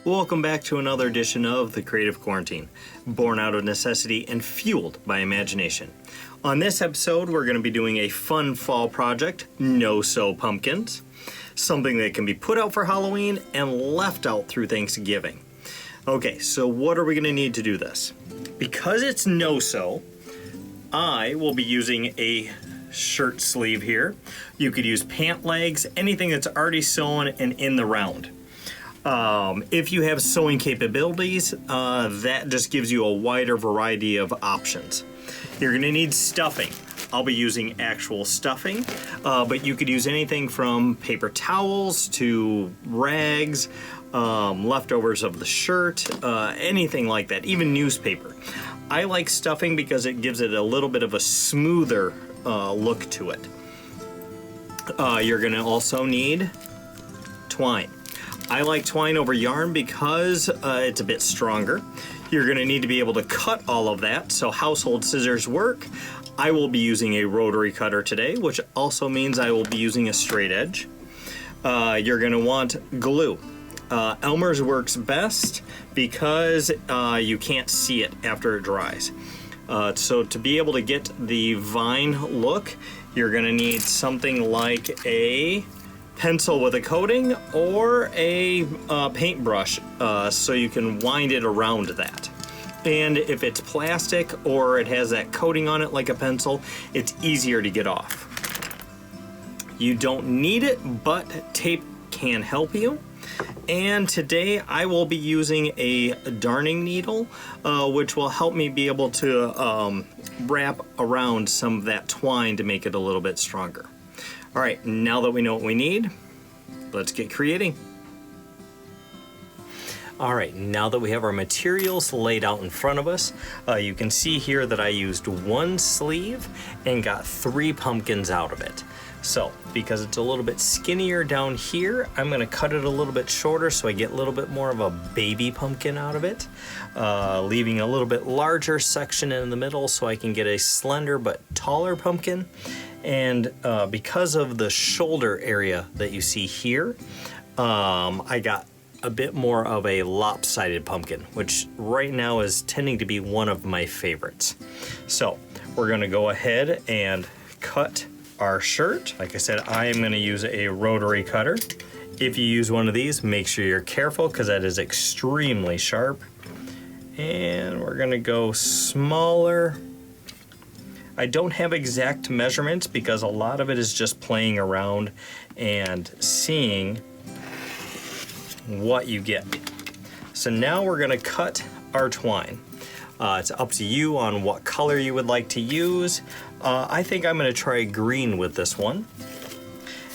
Welcome back to another edition of The Creative Quarantine, born out of necessity and fueled by imagination. On this episode, we're going to be doing a fun fall project, no-sew pumpkins, something that can be put out for Halloween and left out through Thanksgiving. Okay, so what are we going to need to do this? Because it's no-sew, I will be using a shirt sleeve here. You could use pant legs, anything that's already sewn and in the round. If you have sewing capabilities, that just gives you a wider variety of options. You're going to need stuffing. I'll be using actual stuffing, but you could use anything from paper towels to rags, leftovers of the shirt, anything like that, even newspaper. I like stuffing because it gives it a little bit of a smoother look to it. You're going to also need twine. I like twine over yarn because it's a bit stronger. You're going to need to be able to cut all of that, so household scissors work. I will be using a rotary cutter today, which also means I will be using a straight edge. You're going to want glue. Elmer's works best because you can't see it after it dries. So to be able to get the vine look, you're going to need something like a pencil with a coating or a paintbrush so you can wind it around that. And if it's plastic or it has that coating on it like a pencil, it's easier to get off. You don't need it, but tape can help you. And today I will be using a darning needle, which will help me be able to wrap around some of that twine to make it a little bit stronger. All right, now that we know what we need, let's get creating. All right, now that we have our materials laid out in front of us, you can see here that I used one sleeve and got 3 pumpkins out of it. So, because it's a little bit skinnier down here, I'm gonna cut it a little bit shorter so I get a little bit more of a baby pumpkin out of it, leaving a little bit larger section in the middle so I can get a slender but taller pumpkin. And because of the shoulder area that you see here, I got a bit more of a lopsided pumpkin, which right now is tending to be one of my favorites. So we're gonna go ahead and cut our shirt. Like I said, I am gonna use a rotary cutter. If you use one of these, make sure you're careful because that is extremely sharp. And we're gonna go smaller. I don't have exact measurements because a lot of it is just playing around and seeing what you get. So now we're gonna cut our twine. It's up to you on what color you would like to use. I think I'm gonna try green with this one.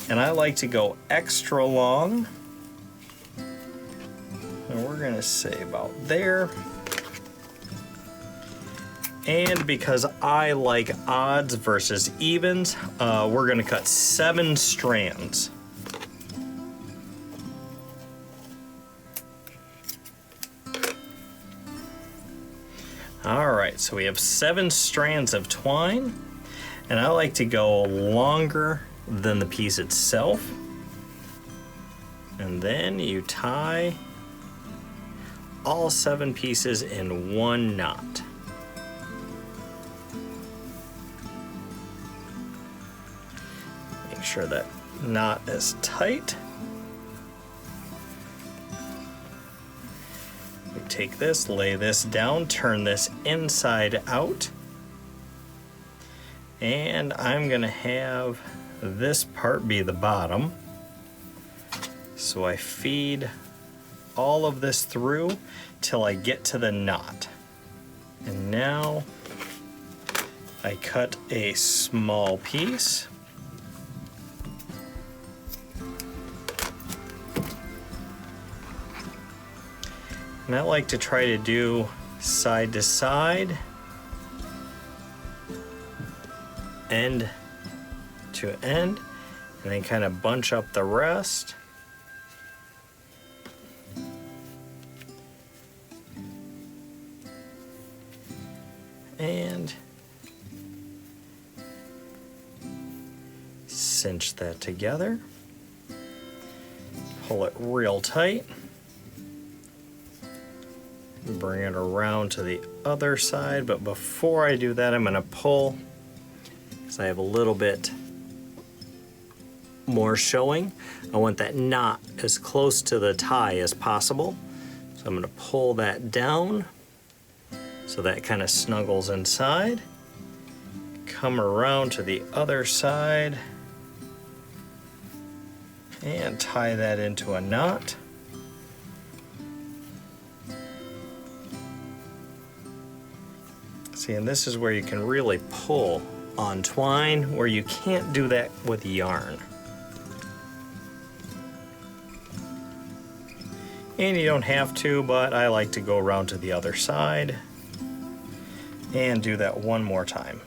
And I like to go extra long. And we're gonna say about there. And because I like odds versus evens, we're gonna cut 7 strands. All right, so we have 7 strands of twine, and I like to go longer than the piece itself. And then you tie all 7 pieces in one knot. Make sure that knot is tight. We take this, lay this down, turn this inside out. And I'm gonna have this part be the bottom. So I feed all of this through till I get to the knot. And now I cut a small piece. And I like to try to do side to side, end to end, and then kind of bunch up the rest. And cinch that together. Pull it real tight. bring it around to the other side, but before I do that, I'm going to pull, because I have a little bit more showing. I want that knot as close to the tie as possible. So I'm going to pull that down so that kind of snuggles inside. Come around to the other side and tie that into a knot. See, and this is where you can really pull on twine, where you can't do that with yarn. And you don't have to, but I like to go around to the other side and do that one more time.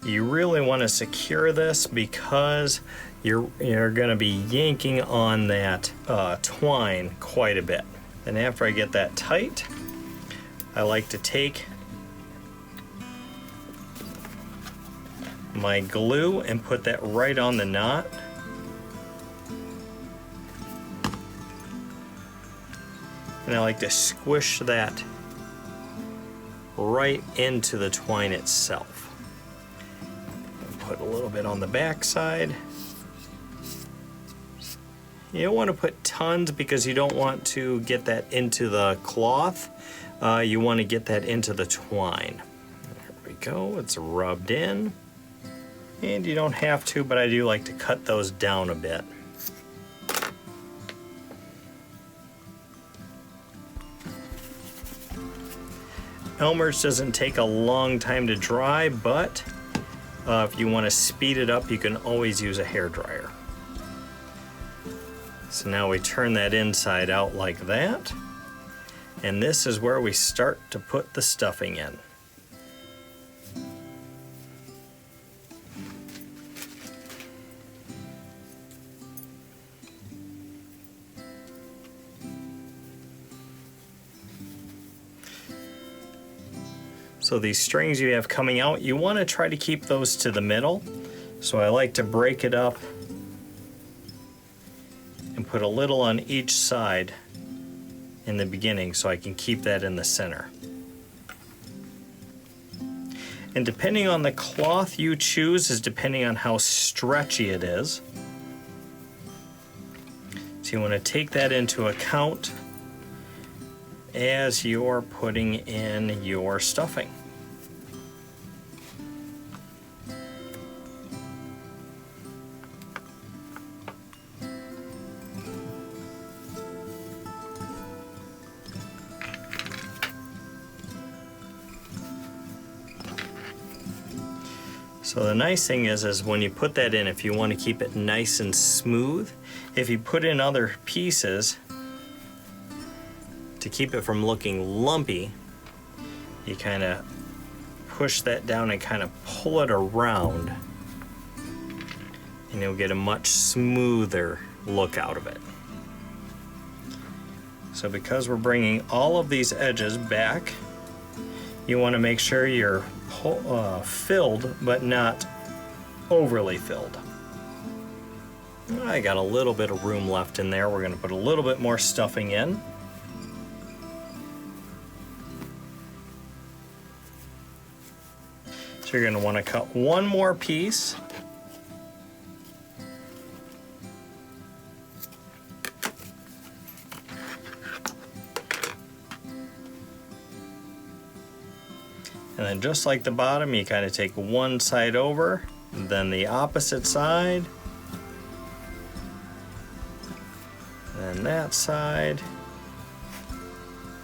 You really want to secure this because you're going to be yanking on that twine quite a bit. And after I get that tight, I like to take my glue and put that right on the knot. And I like to squish that right into the twine itself. Put a little bit on the back side. You don't want to put tons because you don't want to get that into the cloth. You want to get that into the twine. There we go, it's rubbed in. And you don't have to, but I do like to cut those down a bit. Reimers doesn't take a long time to dry, but if you want to speed it up, you can always use a hairdryer. So now we turn that inside out like that. And this is where we start to put the stuffing in. So these strings you have coming out, you want to try to keep those to the middle. So I like to break it up and put a little on each side in the beginning so I can keep that in the center. And depending on the cloth you choose is depending on how stretchy it is. So you want to take that into account as you're putting in your stuffing. So the nice thing is when you put that in, if you want to keep it nice and smooth, if you put in other pieces to keep it from looking lumpy, you kind of push that down and kind of pull it around, and you'll get a much smoother look out of it. So because we're bringing all of these edges back, you want to make sure you're filled but not overly filled. I got a little bit of room left in there. We're going to put a little bit more stuffing in. So you're going to want to cut one more piece. And then just like the bottom, you kind of take one side over, then the opposite side, then that side,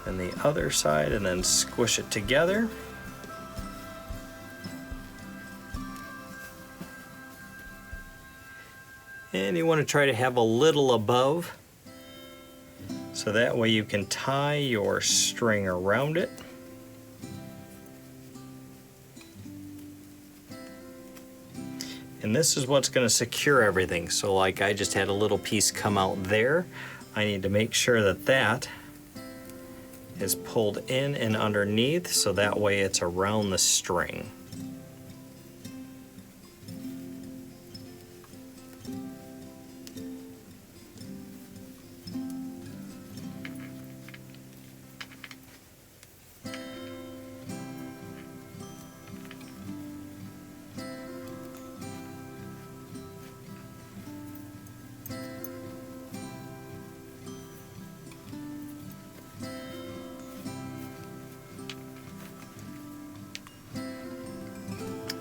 and the other side, and then squish it together. And you want to try to have a little above, so that way you can tie your string around it. And this is what's going to secure everything. So like I just had a little piece come out there. I need to make sure that that is pulled in and underneath, so that way it's around the string.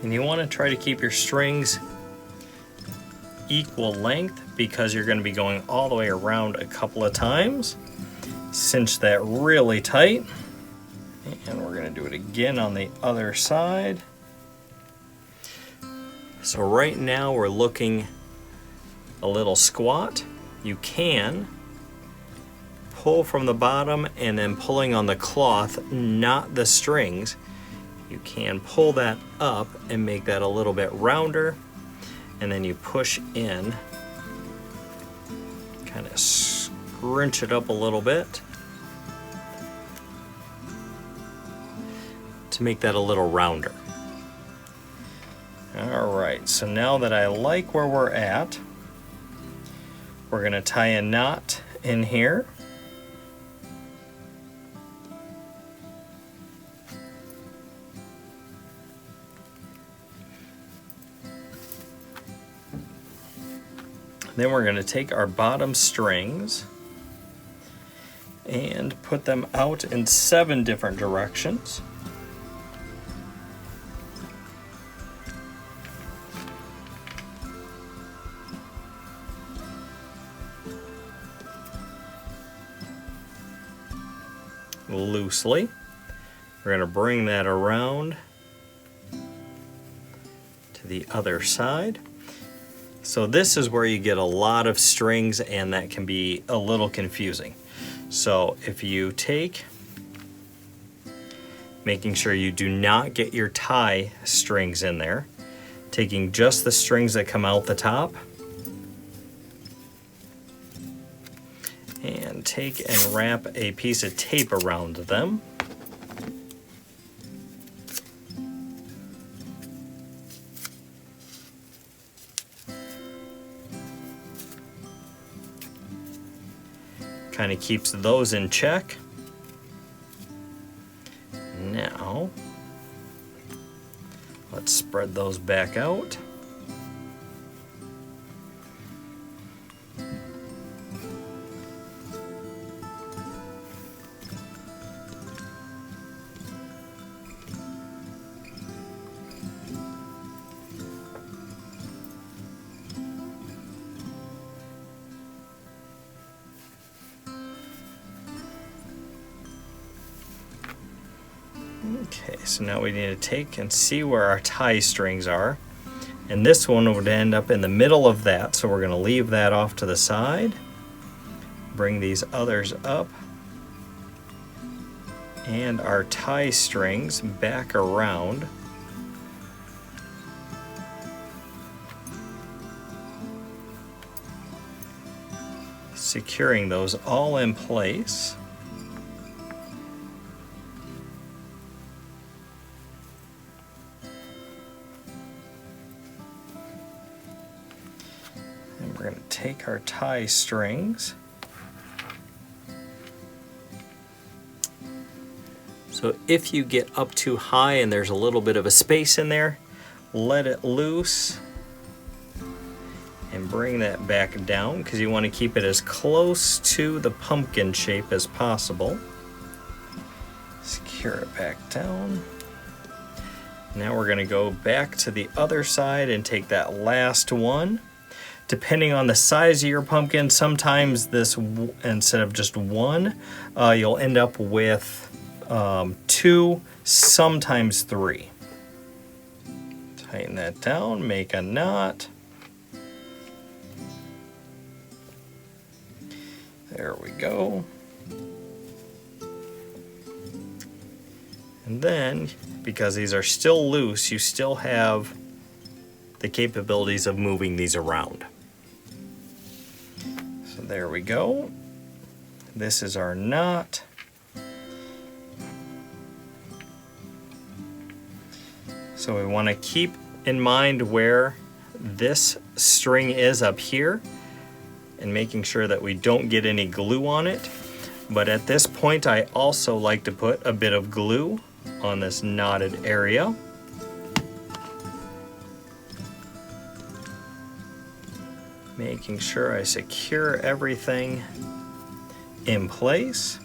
And you want to try to keep your strings equal length because you're going to be going all the way around a couple of times. Cinch that really tight. And we're going to do it again on the other side. So right now we're looking a little squat. You can pull from the bottom and then pulling on the cloth, not the strings. You can pull that up and make that a little bit rounder, and then you push in, kind of scrunch it up a little bit to make that a little rounder. Alright, so now that I like where we're at, we're going to tie a knot in here. Then we're going to take our bottom strings and put them out in 7 different directions. Loosely. We're going to bring that around to the other side. So this is where you get a lot of strings, and that can be a little confusing. So if you take, making sure you do not get your tie strings in there, taking just the strings that come out the top, and take and wrap a piece of tape around them. Kind of keeps those in check. Now, let's spread those back out. Okay, so now we need to take and see where our tie strings are. And this one would end up in the middle of that, so we're going to leave that off to the side. Bring these others up. And our tie strings back around. Securing those all in place. We're going to take our tie strings. So if you get up too high and there's a little bit of a space in there, let it loose and bring that back down, because you want to keep it as close to the pumpkin shape as possible. Secure it back down. Now we're going to go back to the other side and take that last one. Depending on the size of your pumpkin, sometimes this, instead of just one, you'll end up with 2, sometimes 3. Tighten that down, make a knot. There we go. And then, because these are still loose, you still have the capabilities of moving these around. So there we go. This is our knot. So we want to keep in mind where this string is up here and making sure that we don't get any glue on it. But at this point, I also like to put a bit of glue on this knotted area. Making sure I secure everything in place.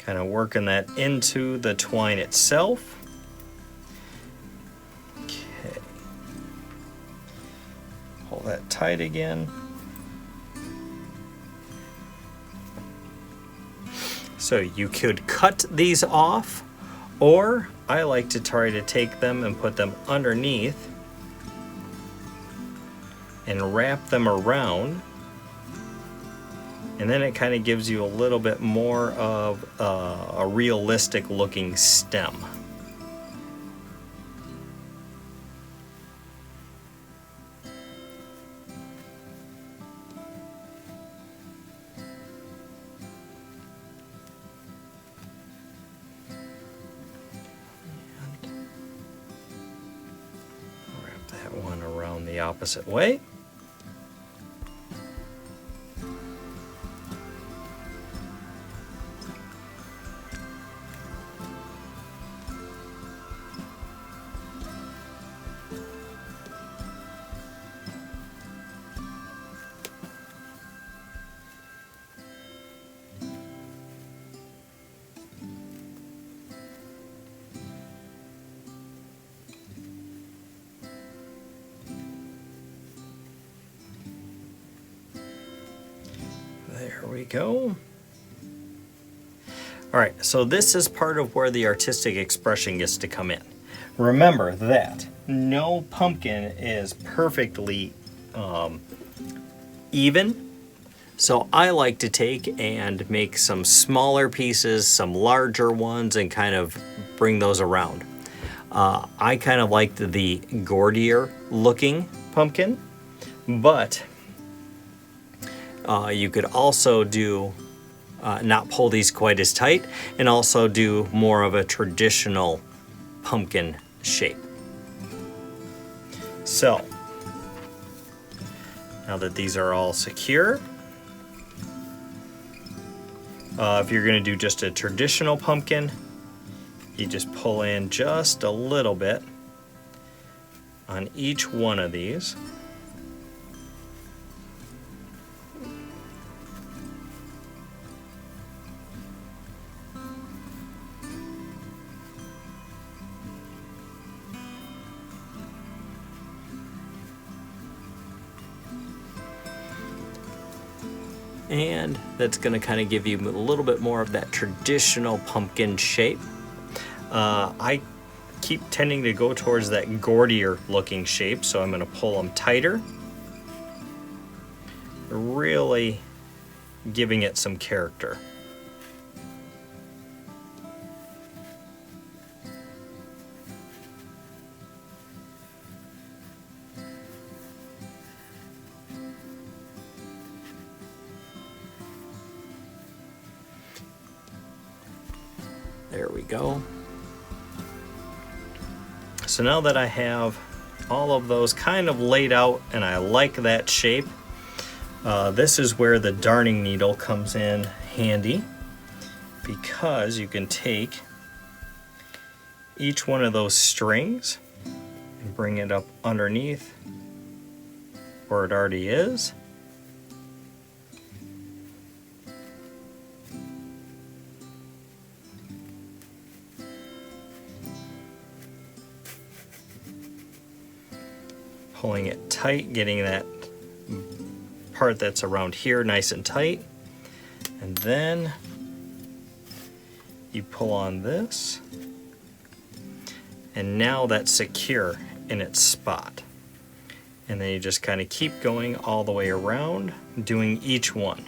Kind of working that into the twine itself. Okay. Hold that tight again. So you could cut these off, or I like to try to take them and put them underneath and wrap them around. And then it kind of gives you a little bit more of a realistic looking stem. Wrap that one around the opposite way. There we go. All right, so this is part of where the artistic expression gets to come in. Remember that no pumpkin is perfectly even. So I like to take and make some smaller pieces, some larger ones, and kind of bring those around. I kind of like the gaudier looking pumpkin, but you could also do, not pull these quite as tight, and also do more of a traditional pumpkin shape. So, now that these are all secure, if you're going to do just a traditional pumpkin, you just pull in just a little bit on each one of these. And that's going to kind of give you a little bit more of that traditional pumpkin shape. I keep tending to go towards that gaudier looking shape, so I'm going to pull them tighter, really giving it some character. There we go. So now that I have all of those kind of laid out and I like that shape, this is where the darning needle comes in handy, because you can take each one of those strings and bring it up underneath where it already is. Pulling it tight, getting that part that's around here nice and tight, and then you pull on this, and now that's secure in its spot. And then you just kind of keep going all the way around, doing each one.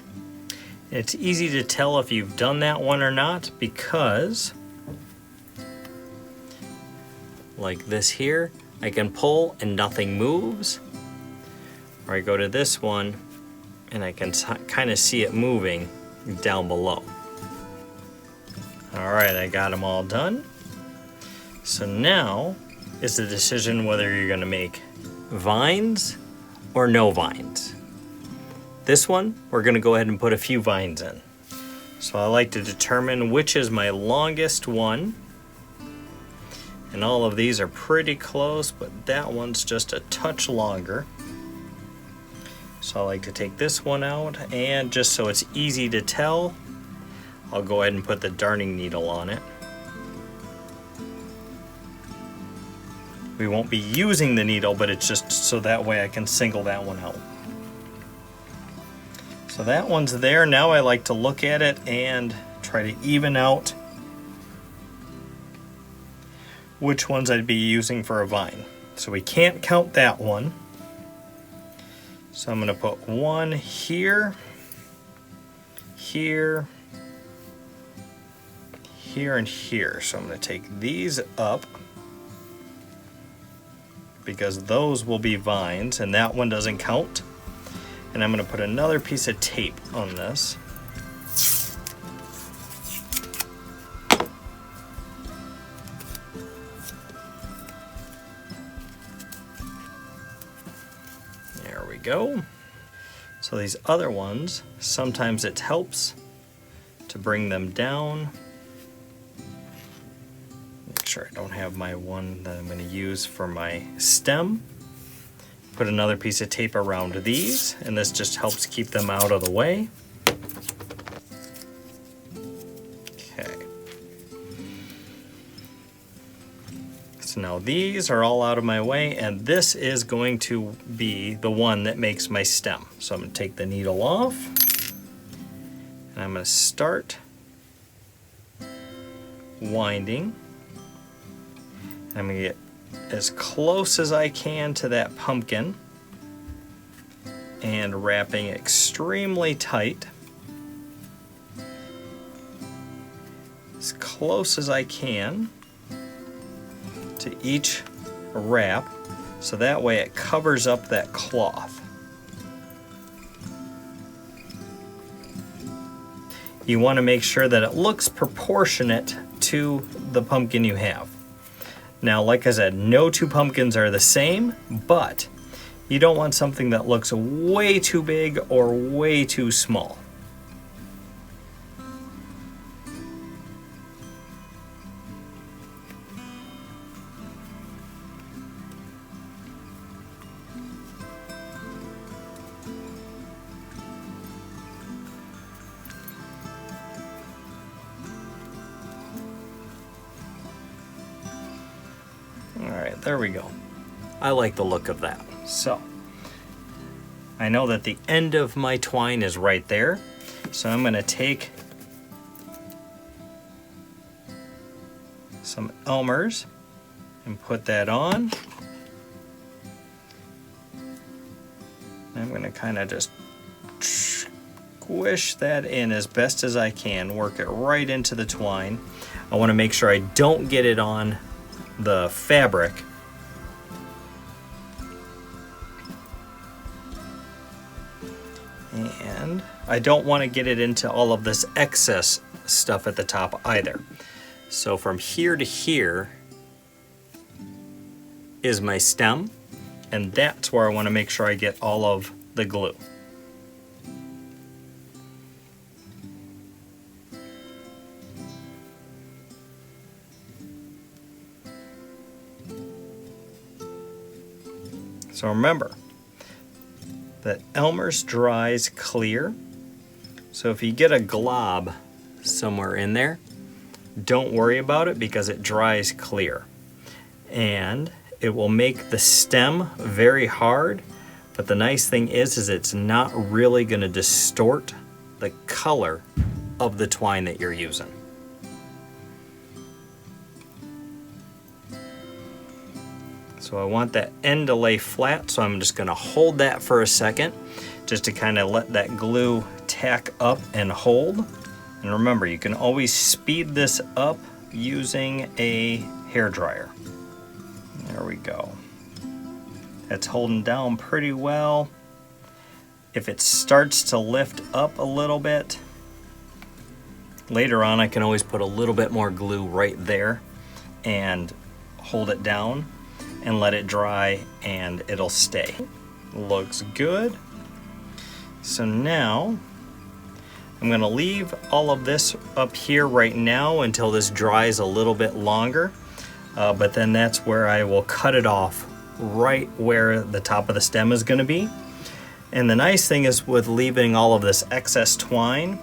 It's easy to tell if you've done that one or not, because like this here, I can pull and nothing moves. Or I go to this one and I can kind of see it moving down below. All right, I got them all done. So now is the decision whether you're gonna make vines or no vines. This one, we're gonna go ahead and put a few vines in. So I like to determine which is my longest one. And all of these are pretty close, but that one's just a touch longer. So I like to take this one out, and just so it's easy to tell, I'll go ahead and put the darning needle on it. We won't be using the needle, but it's just so that way I can single that one out. So that one's there. Now I like to look at it and try to even out which ones I'd be using for a vine. So we can't count that one. So I'm going to put one here, here, here, and here. So I'm going to take these up, because those will be vines and that one doesn't count. And I'm going to put another piece of tape on this. There we go. So these other ones, sometimes it helps to bring them down. Make sure I don't have my one that I'm going to use for my stem. Put another piece of tape around these, and this just helps keep them out of the way. Okay. So now these are all out of my way, and this is going to be the one that makes my stem. So I'm going to take the needle off, and I'm going to start winding. I'm going to get as close as I can to that pumpkin and wrapping extremely tight, as close as I can to each wrap, so that way it covers up that cloth. You want to make sure that it looks proportionate to the pumpkin you have. Now, like I said, no two pumpkins are the same, but you don't want something that looks way too big or way too small. Alright, there we go. I like the look of that. So, I know that the end of my twine is right there, so I'm going to take some Elmer's and put that on. I'm going to kind of just squish that in as best as I can, work it right into the twine. I want to make sure I don't get it on the fabric. And I don't want to get it into all of this excess stuff at the top either. So from here to here is my stem, and that's where I want to make sure I get all of the glue. So remember that Elmer's dries clear. So if you get a glob somewhere in there, don't worry about it because it dries clear. And it will make the stem very hard, but the nice thing is it's not really going to distort the color of the twine that you're using. So I want that end to lay flat, so I'm just going to hold that for a second just to kind of let that glue tack up and hold. And remember, you can always speed this up using a hairdryer. There we go. That's holding down pretty well. If it starts to lift up a little bit, later on I can always put a little bit more glue right there and hold it down and let it dry and it'll stay. Looks good. So now I'm going to leave all of this up here right now until this dries a little bit longer, but then that's where I will cut it off right where the top of the stem is going to be. And the nice thing is with leaving all of this excess twine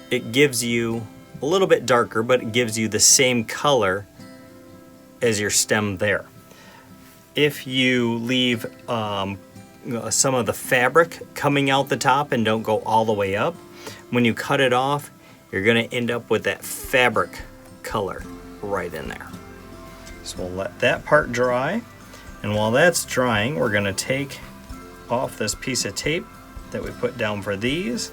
it gives you a little bit darker, but it gives you the same color as your stem there. If you leave some of the fabric coming out the top and don't go all the way up, when you cut it off, you're going to end up with that fabric color right in there. So we'll let that part dry, and while that's drying, we're going to take off this piece of tape that we put down for these.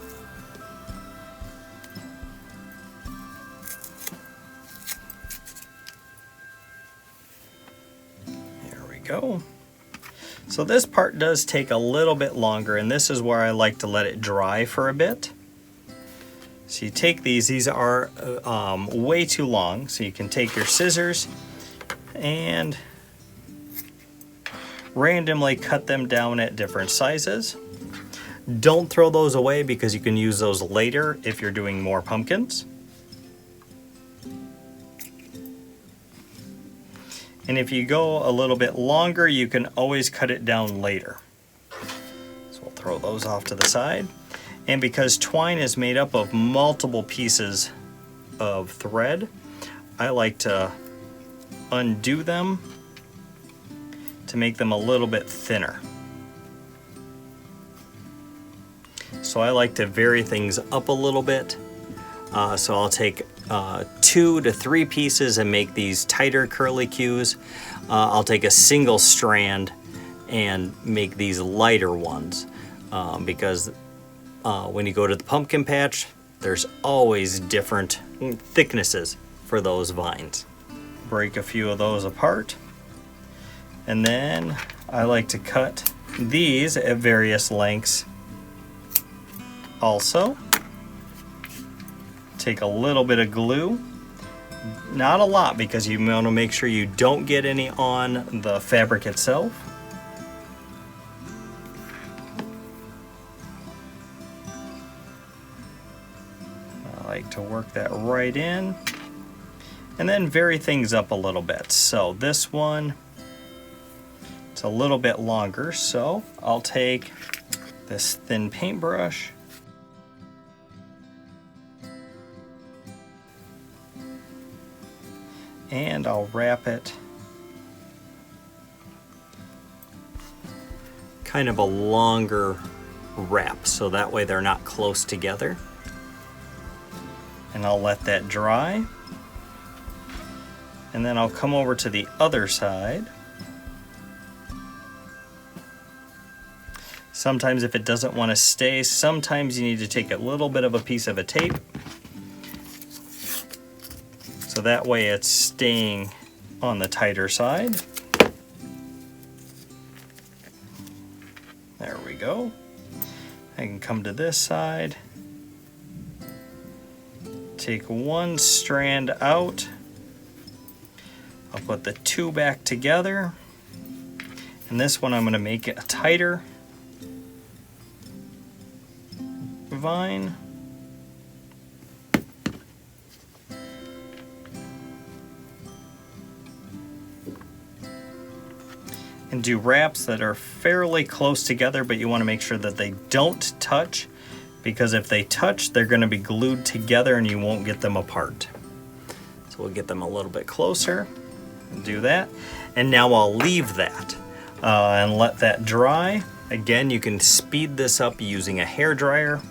There we go. So this part does take a little bit longer, and this is where I like to let it dry for a bit. So you take these are way too long, so you can take your scissors and randomly cut them down at different sizes. Don't throw those away because you can use those later if you're doing more pumpkins. And if you go a little bit longer, you can always cut it down later. So we'll throw those off to the side. And because twine is made up of multiple pieces of thread, I like to undo them to make them a little bit thinner. So I like to vary things up a little bit. So I'll take 2 to 3 pieces and make these tighter curly cues. I'll take a single strand and make these lighter ones because when you go to the pumpkin patch, there's always different thicknesses for those vines. Break a few of those apart. And then I like to cut these at various lengths also. Take a little bit of glue, not a lot because you want to make sure you don't get any on the fabric itself. I like to work that right in and then vary things up a little bit. So this one, it's a little bit longer, so I'll take this thin paintbrush and I'll wrap it kind of a longer wrap so that way they're not close together. And I'll let that dry. And then I'll come over to the other side. Sometimes if it doesn't want to stay, sometimes you need to take a little bit of a piece of a tape. So that way it's staying on the tighter side. There we go. I can come to this side. Take one strand out. I'll put the 2 back together. And this one I'm going to make it a tighter vine. And do wraps that are fairly close together, but you want to make sure that they don't touch, because if they touch, they're going to be glued together and you won't get them apart. So we'll get them a little bit closer and do that. And now I'll leave that and let that dry. Again, you can speed this up using a hair dryer,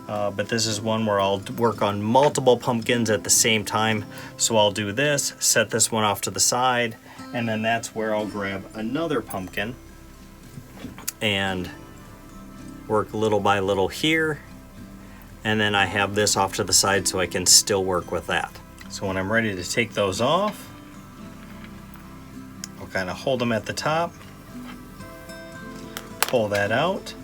but this is one where I'll work on multiple pumpkins at the same time. So I'll do this, set this one off to the side, and then that's where I'll grab another pumpkin and work little by little here. And then I have this off to the side so I can still work with that. So when I'm ready to take those off, I'll kind of hold them at the top, pull that out,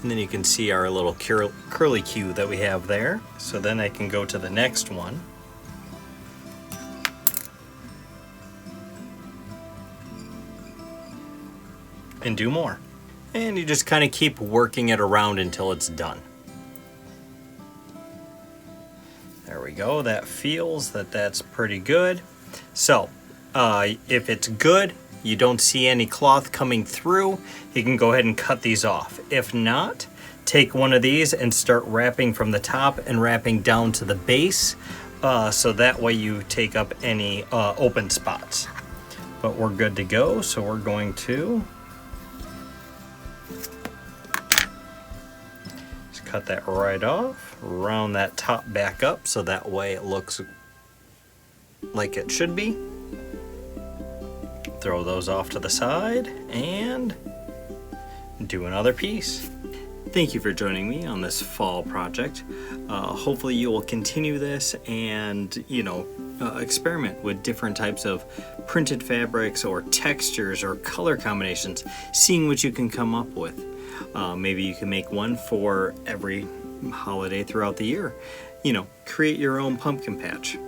and then you can see our little curly cue that we have there. So then I can go to the next one. And do more. And you just kind of keep working it around until it's done. There we go. That feels that that's pretty good. So if it's good, you don't see any cloth coming through, you can go ahead and cut these off. If not, take one of these and start wrapping from the top and wrapping down to the base, so that way you take up any open spots. But we're good to go, so we're going to just cut that right off, round that top back up so that way it looks like it should be. Throw those off to the side and do another piece. Thank you for joining me on this fall project. Hopefully you will continue this and, experiment with different types of printed fabrics or textures or color combinations, seeing what you can come up with. Maybe you can make one for every holiday throughout the year. Create your own pumpkin patch.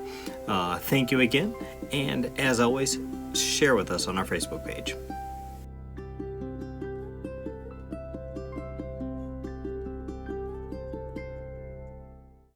Thank you again, and as always, share with us on our Facebook page.